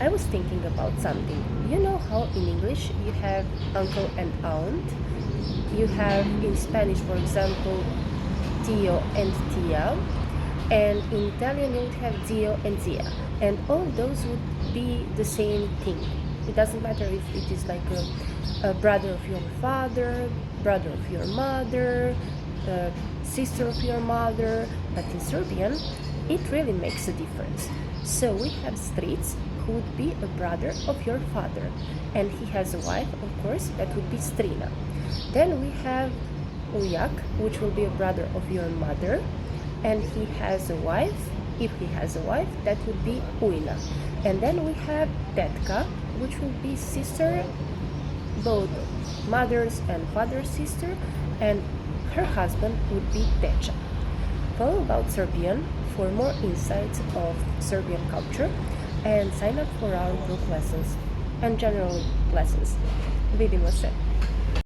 I was thinking about something. You know how in English you have uncle and aunt? You have in Spanish, for example, tío and tía, and in Italian you would have zio and zia, and all those would be the same thing. It doesn't matter if it is like a brother of your father, brother of your mother, sister of your mother, but in Serbian it really makes a difference. So we have Stric, who would be a brother of your father, and he has a wife, of course, that would be Strina. Then we have Ujak, which will be a brother of your mother, and he has a wife. If he has a wife, that would be Uina. And then we have Tetka, which will be sister, both mother's and father's sister, and her husband would be Techa. Follow about Serbian for more insights of Serbian culture and sign up for our group lessons and general lessons. Vidimo se!